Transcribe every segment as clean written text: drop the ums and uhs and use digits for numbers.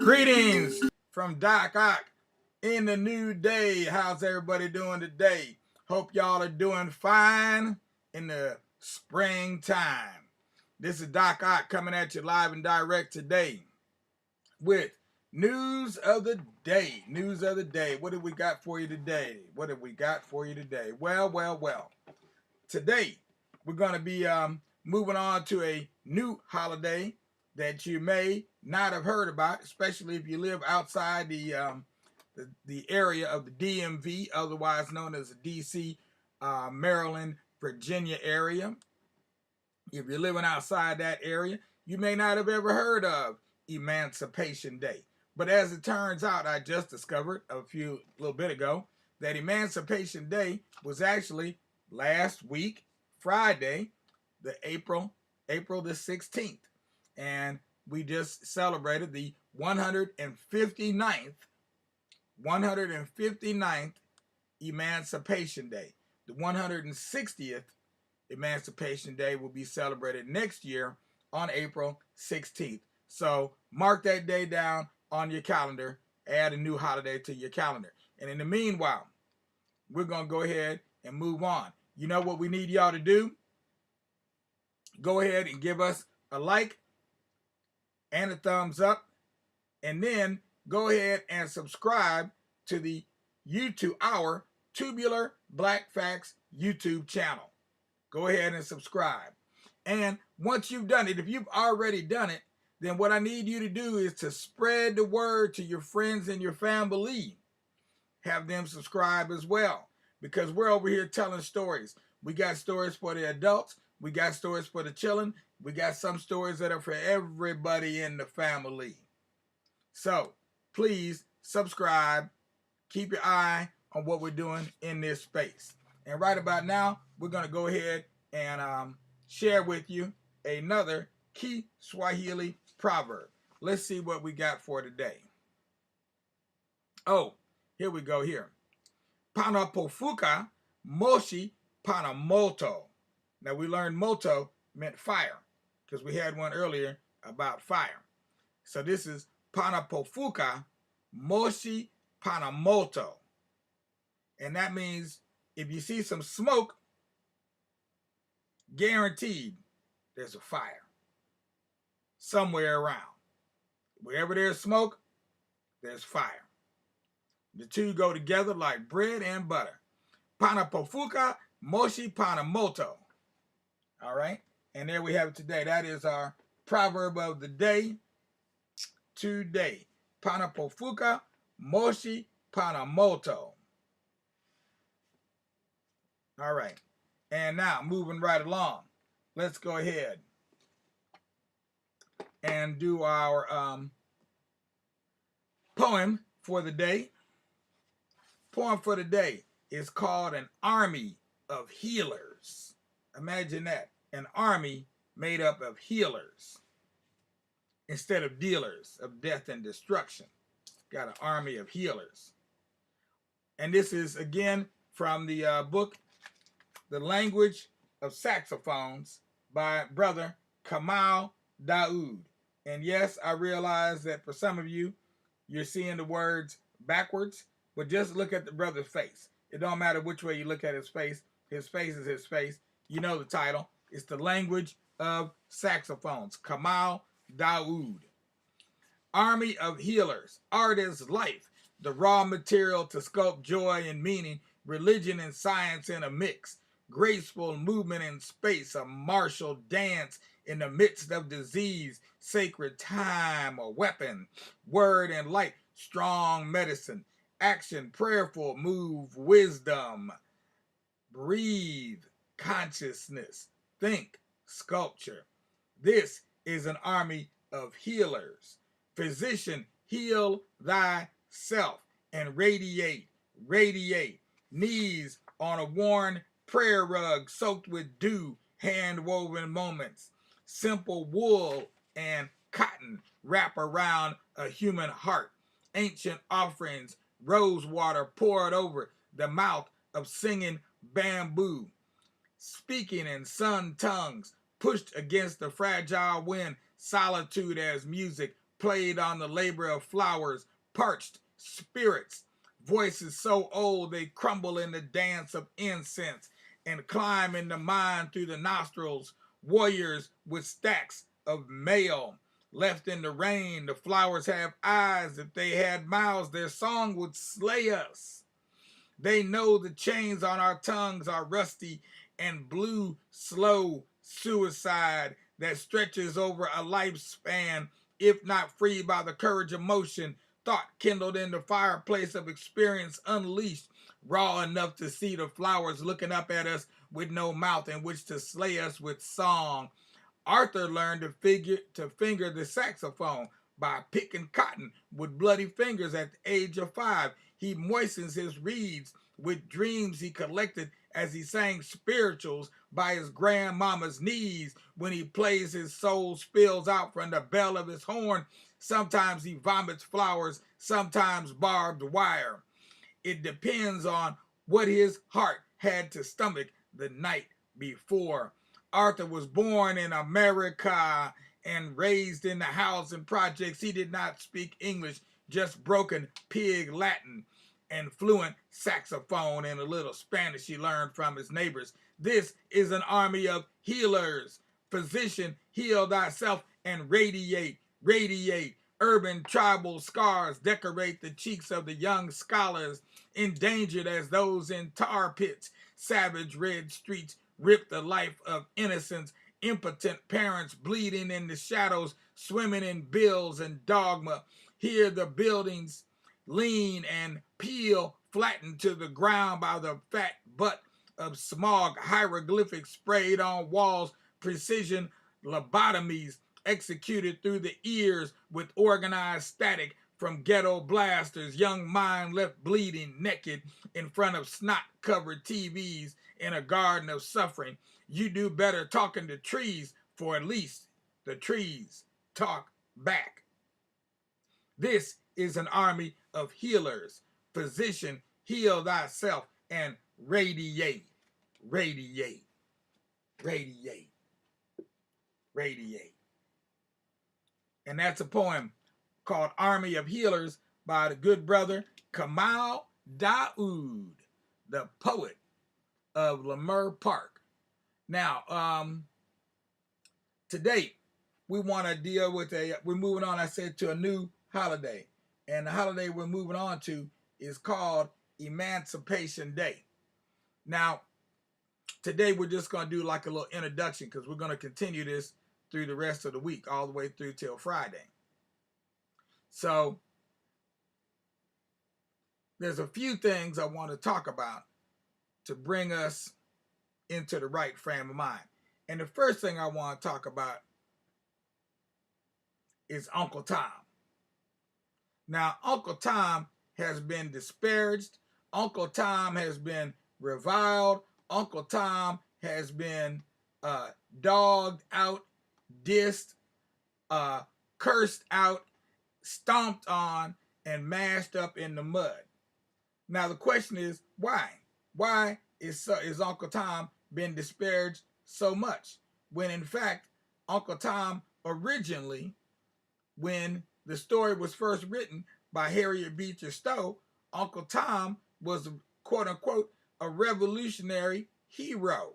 Greetings from Doc Ock in the new day. How's everybody doing today? Hope y'all are doing fine in the springtime. This is Doc Ock coming at you live and direct today with news of the day. News of the day. What have we got for you today? Well. Today we're going to be moving on to a new holiday that you may not have heard about, especially if you live outside the area of the DMV, otherwise known as the DC, Maryland, Virginia area. If you're living outside that area, you may not have ever heard of Emancipation Day. But as it turns out, I just discovered a little bit ago that Emancipation Day was actually last week, Friday, the April the 16th. And we just celebrated the 159th Emancipation Day. The 160th Emancipation Day will be celebrated next year on April 16th. So mark that day down on your calendar, add a new holiday to your calendar. And in the meanwhile, we're going to go ahead and move on. You know what we need y'all to do? Go ahead and give us a like and a thumbs up, and then go ahead and subscribe to our Tubular Black Facts YouTube channel. Go ahead and subscribe. And once you've done it, if you've already done it, then what I need you to do is to spread the word to your friends and your family. Have them subscribe as well, because we're over here telling stories. We got stories for the adults. We got stories for the children. We got some stories that are for everybody in the family. So please subscribe. Keep your eye on what we're doing in this space. And right about now, we're going to go ahead and share with you another key Swahili proverb. Let's see what we got for today. Oh, here we go here. Panapofuka moshi panamoto. Now we learned moto meant fire, because we had one earlier about fire. So this is Panapofuka moshi panamoto. And that means if you see some smoke, guaranteed there's a fire somewhere around. Wherever there's smoke, there's fire. The two go together like bread and butter. Panapofuka moshi panamoto. All right, and there we have it today. That is our proverb of the day today. Panapofuka moshi panamoto. All right, and now moving right along, let's go ahead and do our poem for the day. Poem for the day is called An Army of Healers. Imagine that, an army made up of healers instead of dealers of death and destruction. Got an army of healers. And this is again from the book, The Language of Saxophones by Brother Kamal Daoud. And yes, I realize that for some of you, you're seeing the words backwards, but just look at the brother's face. It don't matter which way you look at his face. His face is his face. You know the title. It's The Language of Saxophones. Kamal Daoud. Army of healers. Art is life. The raw material to sculpt joy and meaning. Religion and science in a mix. Graceful movement in space. A martial dance in the midst of disease. Sacred time, a weapon. Word and light. Strong medicine. Action, prayerful, move, wisdom. Breathe, consciousness. Think, sculpture. This is an army of healers. Physician, heal thyself and radiate. Knees on a worn prayer rug soaked with dew, hand-woven moments. Simple wool and cotton wrap around a human heart. Ancient offerings, rose water poured over the mouth of singing bamboo. Speaking in sun tongues, pushed against the fragile wind, solitude as music played on the labor of flowers, parched spirits, voices so old they crumble in the dance of incense and climb in the mind through the nostrils, warriors with stacks of mail left in the rain. The flowers have eyes. If they had mouths, their song would slay us. They know the chains on our tongues are rusty and blue, slow suicide that stretches over a lifespan, if not freed by the courage of motion, thought kindled in the fireplace of experience unleashed, raw enough to see the flowers looking up at us with no mouth in which to slay us with song. Arthur learned to finger the saxophone by picking cotton with bloody fingers at the age of 5. He moistens his reeds with dreams he collected as he sang spirituals by his grandmama's knees. When he plays, his soul spills out from the bell of his horn. Sometimes he vomits flowers, sometimes barbed wire. It depends on what his heart had to stomach the night before. Arthur was born in America and raised in the housing projects. He did not speak English, just broken pig Latin and fluent saxophone and a little Spanish he learned from his neighbors. This is an army of healers. Physician, heal thyself and radiate, radiate. Urban tribal scars decorate the cheeks of the young scholars, endangered as those in tar pits. Savage red streets rip the life of innocence. Impotent parents bleeding in the shadows, swimming in bills and dogma. Here the buildings lean and peel, flattened to the ground by the fat butt of smog. Hieroglyphics sprayed on walls, precision lobotomies executed through the ears with organized static from ghetto blasters. Young mind left bleeding naked in front of snot-covered TVs in a garden of suffering. You do better talking to trees, for at least the trees talk back. This is an army of healers. Physician, heal thyself and radiate, radiate, radiate, radiate. And that's a poem called Army of Healers by the good brother Kamal Daoud, the poet of Leimert Park. Now, today we want to deal with we're moving on, I said, to a new holiday. And the holiday we're moving on to is called Emancipation Day. Now, today we're just going to do like a little introduction because we're going to continue this through the rest of the week, all the way through till Friday. So, there's a few things I want to talk about to bring us into the right frame of mind. And the first thing I want to talk about is Uncle Tom. Now, Uncle Tom has been disparaged. Uncle Tom has been reviled. Uncle Tom has been dogged out, dissed, cursed out, stomped on, and mashed up in the mud. Now, the question is, why? Why is Uncle Tom been disparaged so much? When, in fact, Uncle Tom originally, when the story was first written by Harriet Beecher Stowe, Uncle Tom was, quote unquote, a revolutionary hero,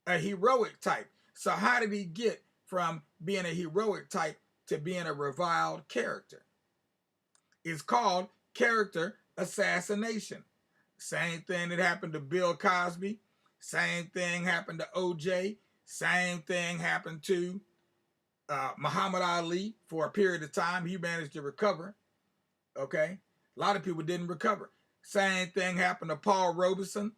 a heroic type. So how did he get from being a heroic type to being a reviled character? It's called character assassination. Same thing that happened to Bill Cosby. Same thing happened to OJ. Same thing happened to Muhammad Ali for a period of time. He managed to recover. Okay. A lot of people didn't recover. Same thing happened to Paul Robeson.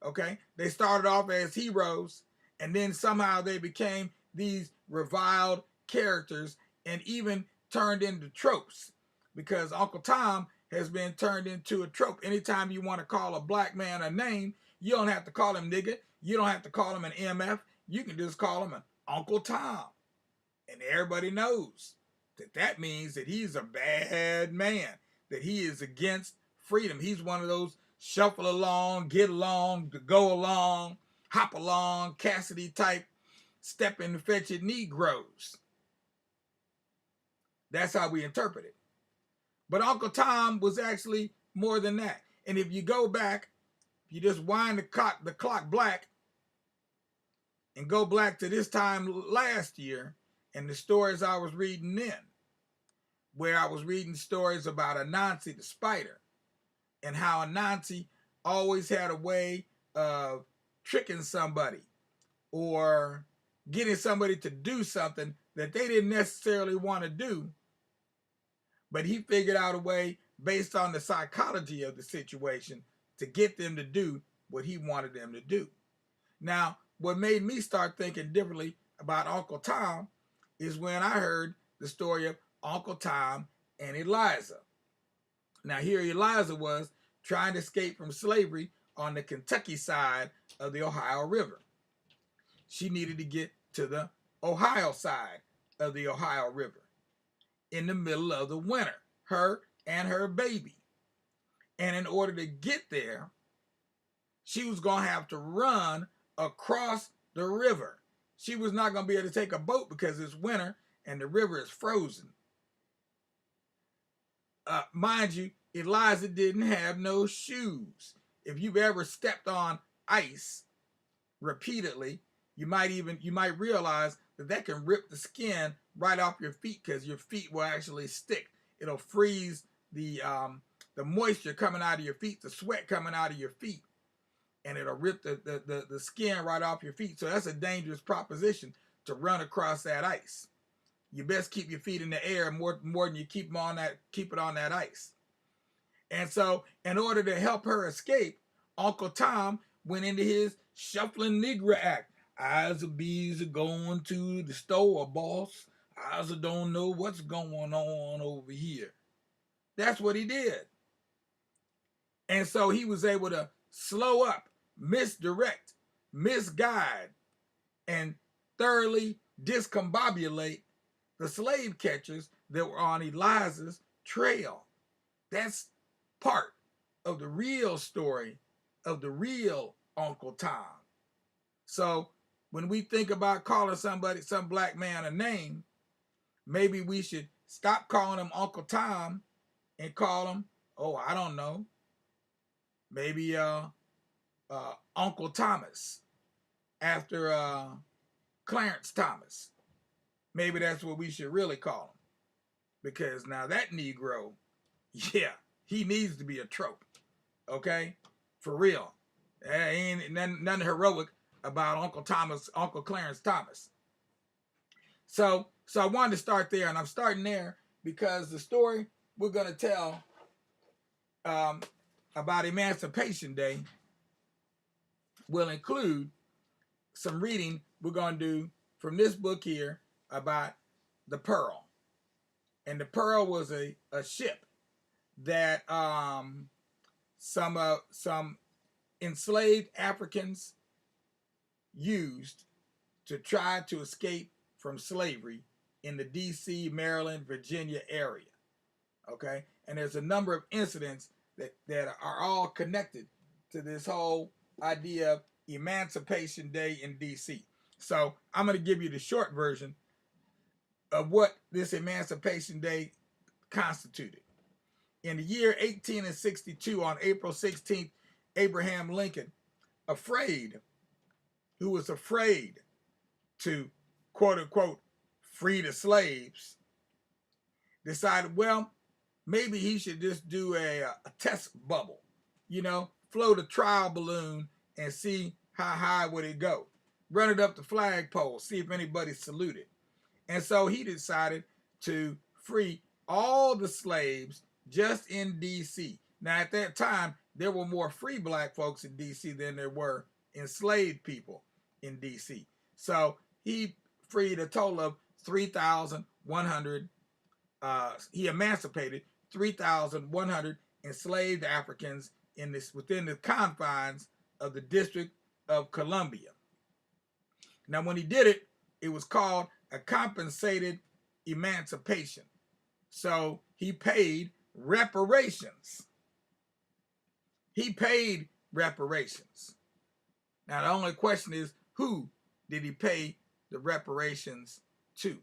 Okay. They started off as heroes and then somehow they became these reviled characters and even turned into tropes, because Uncle Tom has been turned into a trope. Anytime you want to call a black man a name, you don't have to call him nigga. You don't have to call him an MF. You can just call him an Uncle Tom. And everybody knows that that means that he's a bad man, that he is against freedom. He's one of those shuffle along, get along, go along, hop along, Cassidy type, step and fetch it Negroes. That's how we interpret it. But Uncle Tom was actually more than that. And if you go back, you just wind the clock back and go back to this time last year and the stories I was reading then, where I was reading stories about Anansi the spider and how Anansi always had a way of tricking somebody or getting somebody to do something that they didn't necessarily want to do, but he figured out a way based on the psychology of the situation to get them to do what he wanted them to do. Now, what made me start thinking differently about Uncle Tom is when I heard the story of Uncle Tom and Eliza. Now, here Eliza was trying to escape from slavery on the Kentucky side of the Ohio River. She needed to get to the Ohio side of the Ohio River in the middle of the winter, her and her baby. And in order to get there, she was going to have to run across the river. She was not going to be able to take a boat because it's winter and the river is frozen. Mind you, Eliza didn't have no shoes. If you've ever stepped on ice repeatedly, you might realize that can rip the skin right off your feet because your feet will actually stick. It'll freeze the moisture coming out of your feet, the sweat coming out of your feet, and it'll rip the skin right off your feet. So that's a dangerous proposition to run across that ice. You best keep your feet in the air more than you keep it on that ice. And so, in order to help her escape, Uncle Tom went into his shuffling Negro act. I's a bees are going to the store, boss. I's don't know what's going on over here. That's what he did. And so he was able to slow up, misdirect, misguide, and thoroughly discombobulate the slave catchers that were on Eliza's trail. That's part of the real story of the real Uncle Tom. So when we think about calling some black man a name, maybe we should stop calling him Uncle Tom and call him, I don't know, maybe Uncle Thomas after Clarence Thomas. Maybe that's what we should really call him. Because now that Negro, yeah, he needs to be a trope. Okay? For real. There ain't nothing heroic about Uncle Clarence Thomas. So I wanted to start there, and I'm starting there because the story we're going to tell about Emancipation Day will include some reading we're going to do from this book here about the Pearl. And the Pearl was a ship that some enslaved Africans used to try to escape from slavery in the D.C., Maryland, Virginia area. Okay? And there's a number of incidents that are all connected to this whole idea of Emancipation Day in D.C. So I'm going to give you the short version of what this Emancipation Day constituted. In the year 1862, on April 16th, Abraham Lincoln, who was afraid to, quote unquote, free the slaves, decided, well, maybe he should just do a test bubble, float a trial balloon and see how high would it go. Run it up the flagpole, see if anybody saluted. And so he decided to free all the slaves just in D.C. Now, at that time, there were more free black folks in D.C. than there were enslaved people in D.C. So he freed a total of 3,100. He emancipated 3,100 enslaved Africans within the confines of the District of Columbia. Now, when he did it, it was called a compensated emancipation. So he paid reparations. Now, the only question is, who did he pay the reparations to?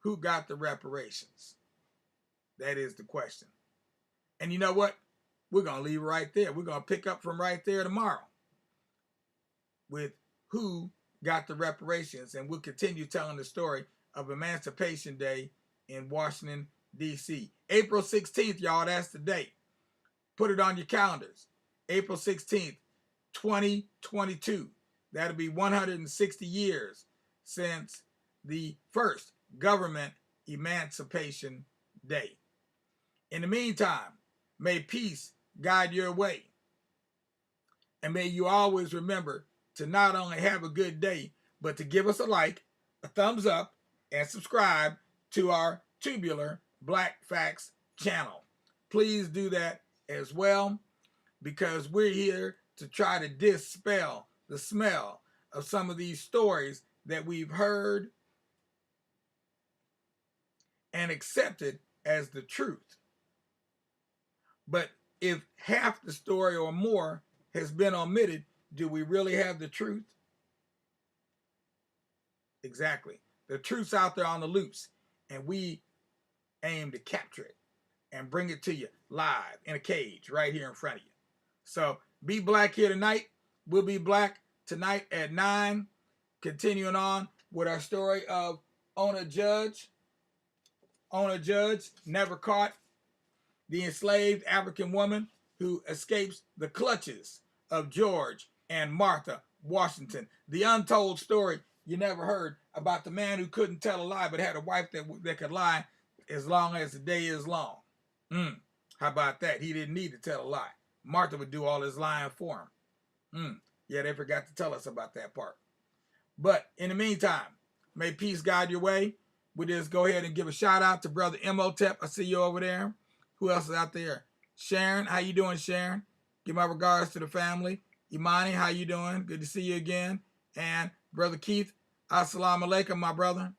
Who got the reparations? That is the question. And you know what? We're going to leave it right there. We're going to pick up from right there tomorrow with who got the reparations. And we'll continue telling the story of Emancipation Day in Washington, D.C. April 16th, y'all, that's the date. Put it on your calendars. April 16th, 2022. That'll be 160 years since the first government Emancipation Day. In the meantime, may peace guide your way. And may you always remember to not only have a good day, but to give us a like, a thumbs up, and subscribe to our Tubular Black Facts channel. Please do that as well, because we're here to try to dispel the smell of some of these stories that we've heard and accepted as the truth. But if half the story or more has been omitted, do we really have the truth? Exactly. The truth's out there on the loose, and we aim to capture it and bring it to you live in a cage right here in front of you. So be black here tonight. We'll be black tonight at 9, continuing on with our story of Ona Judge. Ona Judge, never caught, the enslaved African woman who escapes the clutches of George and Martha Washington. The untold story you never heard about the man who couldn't tell a lie but had a wife that could lie as long as the day is long. How about that? He didn't need to tell a lie. Martha would do all his lying for him. Yeah, they forgot to tell us about that part. But in the meantime, may peace guide your way. We just go ahead and give a shout out to Brother Imhotep. I see you over there. Who else is out there? Sharon, how you doing, Sharon? Give my regards to the family. Imani, how you doing? Good to see you again. And Brother Keith, assalamu alaikum, my brother.